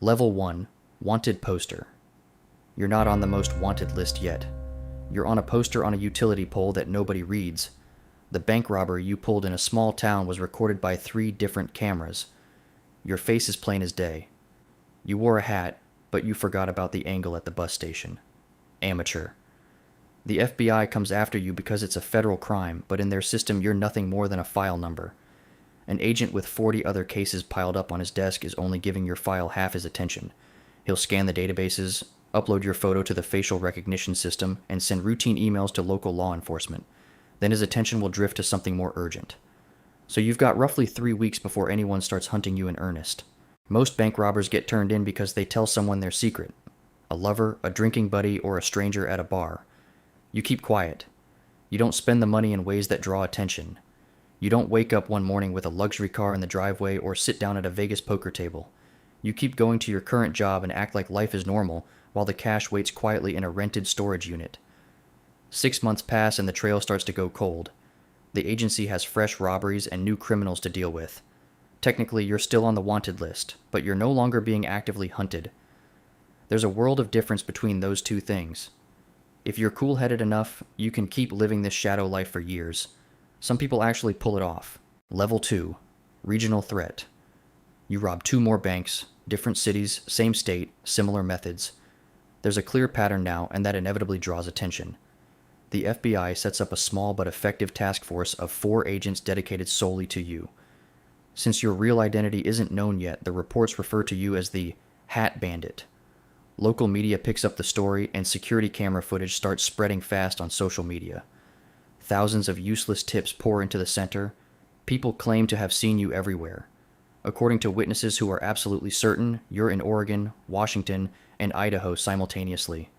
Level 1, Wanted Poster. You're not on the most wanted list yet. You're on a poster on a utility pole that nobody reads. The bank robbery you pulled in a small town was recorded by 3 different cameras. Your face is plain as day. You wore a hat, but you forgot about the angle at the bus station. Amateur. The FBI comes after you because it's a federal crime, but in their system you're nothing more than a file number. An agent with 40 other cases piled up on his desk is only giving your file half his attention. He'll scan the databases, upload your photo to the facial recognition system, and send routine emails to local law enforcement. Then his attention will drift to something more urgent. So you've got roughly 3 weeks before anyone starts hunting you in earnest. Most bank robbers get turned in because they tell someone their secret. A lover, a drinking buddy, or a stranger at a bar. You keep quiet. You don't spend the money in ways that draw attention. You don't wake up one morning with a luxury car in the driveway or sit down at a Vegas poker table. You keep going to your current job and act like life is normal while the cash waits quietly in a rented storage unit. 6 months pass and the trail starts to go cold. The agency has fresh robberies and new criminals to deal with. Technically, you're still on the wanted list, but you're no longer being actively hunted. There's a world of difference between those two things. If you're cool-headed enough, you can keep living this shadow life for years. Some people actually pull it off. Level 2, Regional Threat. You rob 2 more banks, different cities, same state, similar methods. There's a clear pattern now, and that inevitably draws attention. The FBI sets up a small but effective task force of 4 agents dedicated solely to you. Since your real identity isn't known yet, the reports refer to you as the Hat Bandit. Local media picks up the story, and security camera footage starts spreading fast on social media. Thousands of useless tips pour into the center. People claim to have seen you everywhere. According to witnesses who are absolutely certain, you're in Oregon, Washington, and Idaho simultaneously.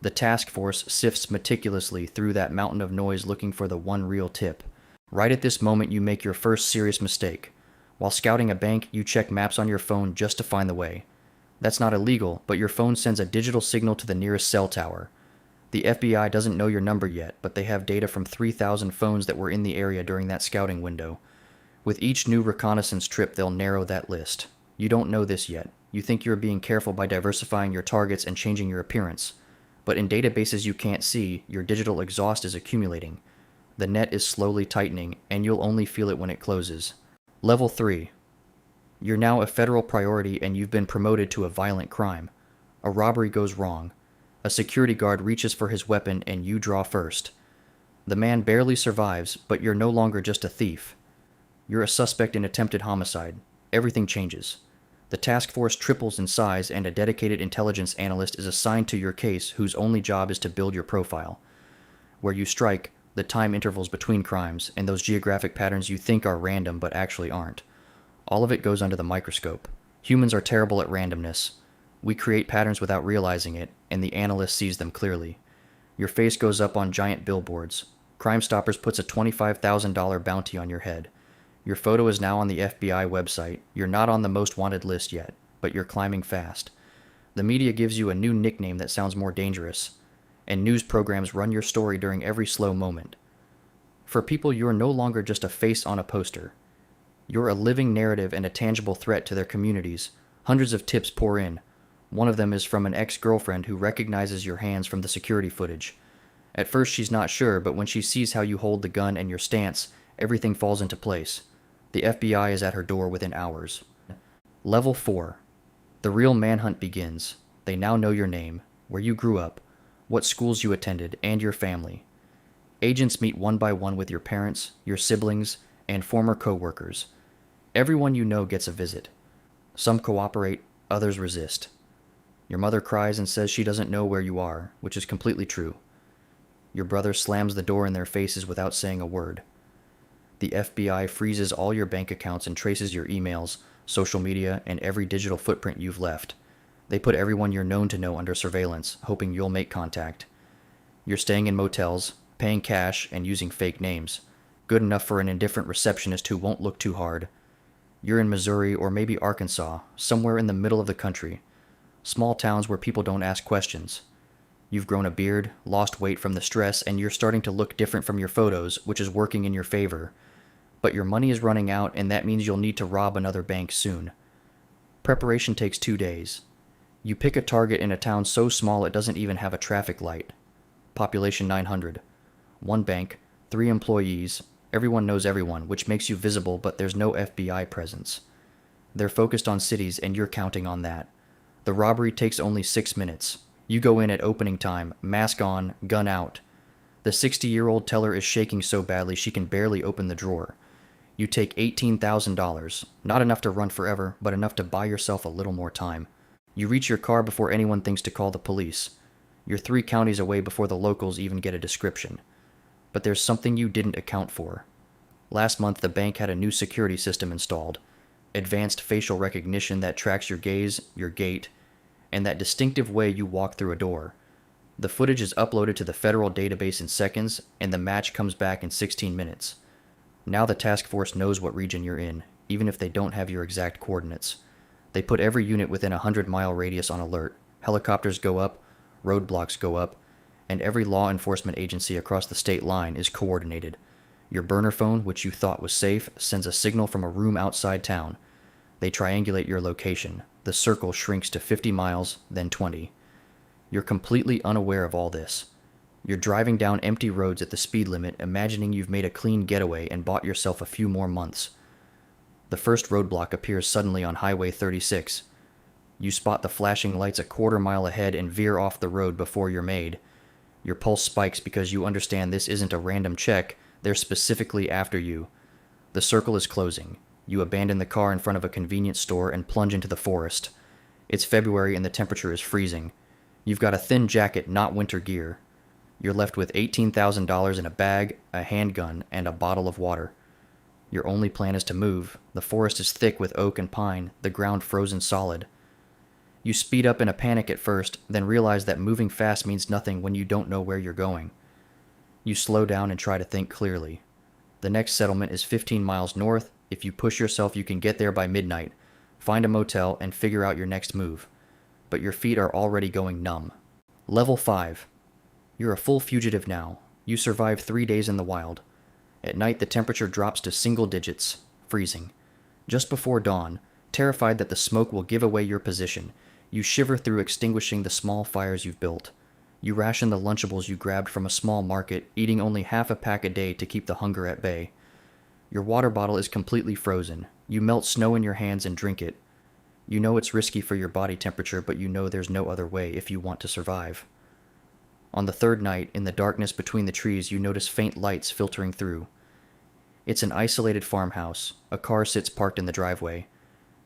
The task force sifts meticulously through that mountain of noise looking for the one real tip. Right at this moment, you make your first serious mistake. While scouting a bank, you check maps on your phone just to find the way. That's not illegal, but your phone sends a digital signal to the nearest cell tower. The FBI doesn't know your number yet, but they have data from 3,000 phones that were in the area during that scouting window. With each new reconnaissance trip, they'll narrow that list. You don't know this yet. You think you're being careful by diversifying your targets and changing your appearance. But in databases you can't see, your digital exhaust is accumulating. The net is slowly tightening, and you'll only feel it when it closes. Level 3. You're now a federal priority and you've been promoted to a violent crime. A robbery goes wrong. A security guard reaches for his weapon and you draw first. The man barely survives, but you're no longer just a thief. You're a suspect in attempted homicide. Everything changes. The task force triples in size and a dedicated intelligence analyst is assigned to your case whose only job is to build your profile. Where you strike, the time intervals between crimes, and those geographic patterns you think are random but actually aren't. All of it goes under the microscope. Humans are terrible at randomness. We create patterns without realizing it, and the analyst sees them clearly. Your face goes up on giant billboards. Crime Stoppers puts a $25,000 bounty on your head. Your photo is now on the FBI website. You're not on the most wanted list yet, but you're climbing fast. The media gives you a new nickname that sounds more dangerous, and news programs run your story during every slow moment. For people, you're no longer just a face on a poster. You're a living narrative and a tangible threat to their communities. Hundreds of tips pour in. One of them is from an ex-girlfriend who recognizes your hands from the security footage. At first she's not sure, but when she sees how you hold the gun and your stance, everything falls into place. The FBI is at her door within hours. Level 4. The real manhunt begins. They now know your name, where you grew up, what schools you attended, and your family. Agents meet one by one with your parents, your siblings, and former co-workers. Everyone you know gets a visit. Some cooperate, others resist. Your mother cries and says she doesn't know where you are, which is completely true. Your brother slams the door in their faces without saying a word. The FBI freezes all your bank accounts and traces your emails, social media, and every digital footprint you've left. They put everyone you're known to know under surveillance, hoping you'll make contact. You're staying in motels, paying cash, and using fake names. Good enough for an indifferent receptionist who won't look too hard. You're in Missouri or maybe Arkansas, somewhere in the middle of the country. Small towns where people don't ask questions. You've grown a beard, lost weight from the stress, and you're starting to look different from your photos, which is working in your favor. But your money is running out, and that means you'll need to rob another bank soon. Preparation takes 2 days. You pick a target in a town so small it doesn't even have a traffic light. Population 900. One bank, 3 employees, everyone knows everyone, which makes you visible, but there's no FBI presence. They're focused on cities, and you're counting on that. The robbery takes only 6 minutes. You go in at opening time, mask on, gun out. The 60-year-old teller is shaking so badly she can barely open the drawer. You take $18,000, not enough to run forever, but enough to buy yourself a little more time. You reach your car before anyone thinks to call the police. You're 3 counties away before the locals even get a description. But there's something you didn't account for. Last month, the bank had a new security system installed. Advanced facial recognition that tracks your gaze, your gait, and that distinctive way you walk through a door. The footage is uploaded to the federal database in seconds, and the match comes back in 16 minutes. Now the task force knows what region you're in, even if they don't have your exact coordinates. They put every unit within a 100-mile radius on alert. Helicopters go up, roadblocks go up, and every law enforcement agency across the state line is coordinated. Your burner phone, which you thought was safe, sends a signal from a room outside town. They triangulate your location. The circle shrinks to 50 miles, then 20. You're completely unaware of all this. You're driving down empty roads at the speed limit, imagining you've made a clean getaway and bought yourself a few more months. The first roadblock appears suddenly on Highway 36. You spot the flashing lights a quarter mile ahead and veer off the road before you're made. Your pulse spikes because you understand this isn't a random check, they're specifically after you. The circle is closing. You abandon the car in front of a convenience store and plunge into the forest. It's February and the temperature is freezing. You've got a thin jacket, not winter gear. You're left with $18,000 in a bag, a handgun, and a bottle of water. Your only plan is to move. The forest is thick with oak and pine, the ground frozen solid. You speed up in a panic at first, then realize that moving fast means nothing when you don't know where you're going. You slow down and try to think clearly. The next settlement is 15 miles north. If you push yourself, you can get there by midnight. Find a motel and figure out your next move. But your feet are already going numb. Level 5. You're a full fugitive now. You survive 3 days in the wild. At night, the temperature drops to single digits, freezing. Just before dawn, terrified that the smoke will give away your position, you shiver through extinguishing the small fires you've built. You ration the Lunchables you grabbed from a small market, eating only half a pack a day to keep the hunger at bay. Your water bottle is completely frozen. You melt snow in your hands and drink it. You know it's risky for your body temperature, but you know there's no other way if you want to survive. On the third night, in the darkness between the trees, you notice faint lights filtering through. It's an isolated farmhouse. A car sits parked in the driveway.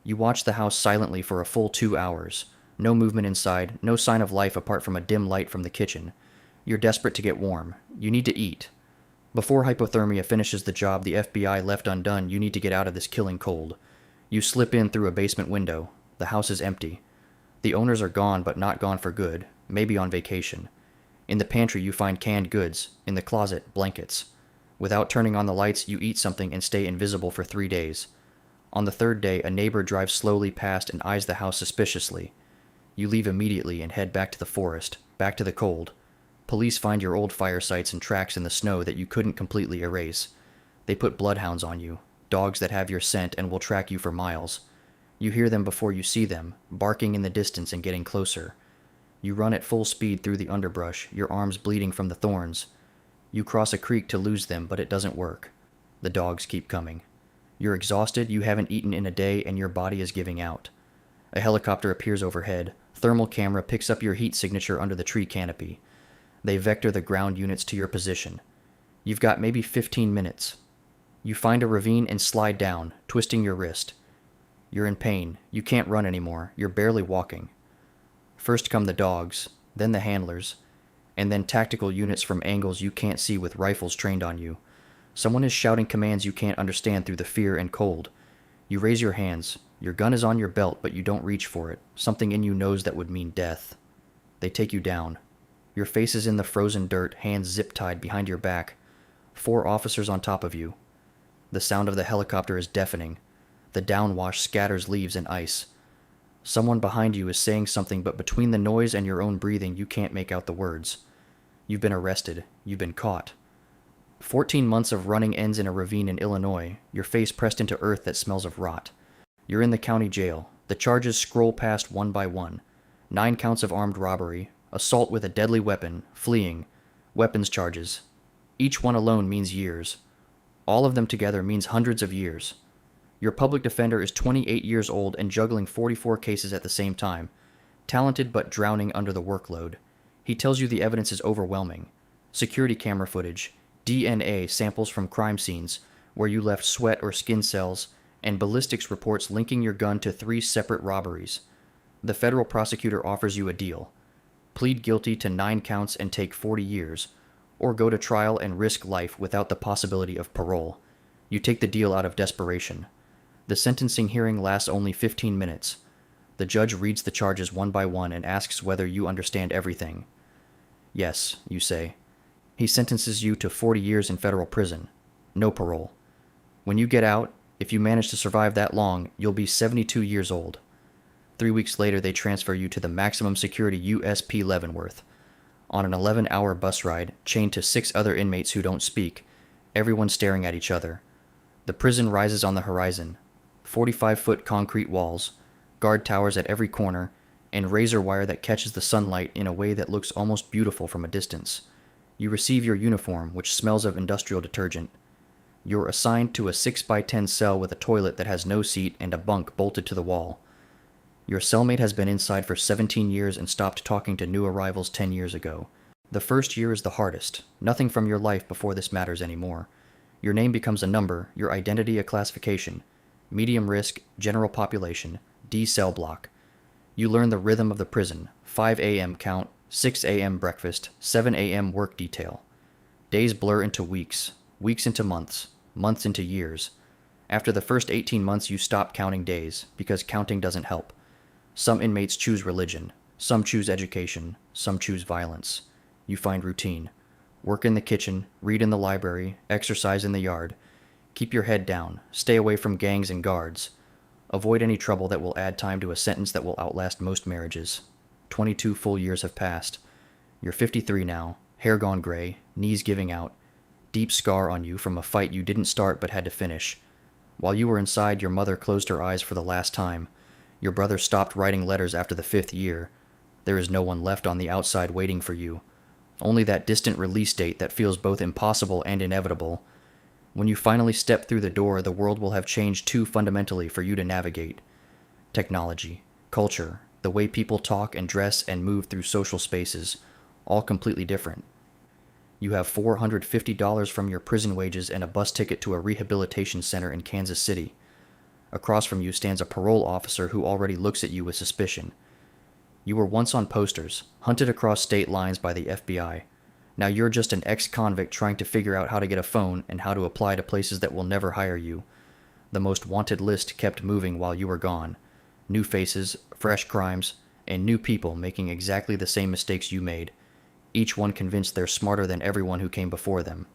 You watch the house silently for a full 2 hours. No movement inside, no sign of life apart from a dim light from the kitchen. You're desperate to get warm. You need to eat. Before hypothermia finishes the job the FBI left undone, you need to get out of this killing cold. You slip in through a basement window. The house is empty. The owners are gone, but not gone for good, maybe on vacation. In the pantry you find canned goods, in the closet, blankets. Without turning on the lights, you eat something and stay invisible for 3 days. On the third day, a neighbor drives slowly past and eyes the house suspiciously. You leave immediately and head back to the forest, back to the cold. Police find your old fire sites and tracks in the snow that you couldn't completely erase. They put bloodhounds on you, dogs that have your scent and will track you for miles. You hear them before you see them, barking in the distance and getting closer. You run at full speed through the underbrush, your arms bleeding from the thorns. You cross a creek to lose them, but it doesn't work. The dogs keep coming. You're exhausted, you haven't eaten in a day, and your body is giving out. A helicopter appears overhead. Thermal camera picks up your heat signature under the tree canopy. They vector the ground units to your position. You've got maybe 15 minutes. You find a ravine and slide down, twisting your wrist. You're in pain. You can't run anymore. You're barely walking. First come the dogs, then the handlers, and then tactical units from angles you can't see with rifles trained on you. Someone is shouting commands you can't understand through the fear and cold. You raise your hands. Your gun is on your belt, but you don't reach for it. Something in you knows that would mean death. They take you down. Your face is in the frozen dirt, hands zip-tied behind your back. 4 officers on top of you. The sound of the helicopter is deafening. The downwash scatters leaves and ice. Someone behind you is saying something, but between the noise and your own breathing, you can't make out the words. You've been arrested. You've been caught. 14 months of running ends in a ravine in Illinois, your face pressed into earth that smells of rot. You're in the county jail. The charges scroll past one by one. 9 counts of armed robbery, assault with a deadly weapon, fleeing, weapons charges. Each one alone means years. All of them together means hundreds of years. Your public defender is 28 years old and juggling 44 cases at the same time, talented but drowning under the workload. He tells you the evidence is overwhelming. Security camera footage, DNA samples from crime scenes where you left sweat or skin cells, and ballistics reports linking your gun to 3 separate robberies. The federal prosecutor offers you a deal. Plead guilty to 9 counts and take 40 years, or go to trial and risk life without the possibility of parole. You take the deal out of desperation. The sentencing hearing lasts only 15 minutes. The judge reads the charges one by one and asks whether you understand everything. Yes, you say. He sentences you to 40 years in federal prison. No parole. When you get out, if you manage to survive that long, you'll be 72 years old. 3 weeks later, they transfer you to the maximum security USP Leavenworth. On an 11-hour bus ride, chained to 6 other inmates who don't speak, everyone staring at each other. The prison rises on the horizon. 45-foot concrete walls, guard towers at every corner, and razor wire that catches the sunlight in a way that looks almost beautiful from a distance. You receive your uniform, which smells of industrial detergent. You're assigned to a 6x10 cell with a toilet that has no seat and a bunk bolted to the wall. Your cellmate has been inside for 17 years and stopped talking to new arrivals 10 years ago. The first year is the hardest. Nothing from your life before this matters anymore. Your name becomes a number, your identity a classification. Medium risk, general population, D cell block. You learn the rhythm of the prison, 5 a.m. count, 6 a.m. breakfast, 7 a.m. work detail. Days blur into weeks, weeks into months, months into years. After the first 18 months, you stop counting days, because counting doesn't help. Some inmates choose religion, some choose education, some choose violence. You find routine. Work in the kitchen, read in the library, exercise in the yard. Keep your head down, stay away from gangs and guards. Avoid any trouble that will add time to a sentence that will outlast most marriages. 22 full years have passed. You're 53 now, hair gone gray, knees giving out. Deep scar on you from a fight you didn't start but had to finish. While you were inside, your mother closed her eyes for the last time. Your brother stopped writing letters after the 5th year. There is no one left on the outside waiting for you. Only that distant release date that feels both impossible and inevitable. When you finally step through the door, the world will have changed too fundamentally for you to navigate. Technology, culture, the way people talk and dress and move through social spaces, all completely different. You have $450 from your prison wages and a bus ticket to a rehabilitation center in Kansas City. Across from you stands a parole officer who already looks at you with suspicion. You were once on posters, hunted across state lines by the FBI. Now you're just an ex-convict trying to figure out how to get a phone and how to apply to places that will never hire you. The most wanted list kept moving while you were gone. New faces, fresh crimes, and new people making exactly the same mistakes you made. Each one convinced they're smarter than everyone who came before them.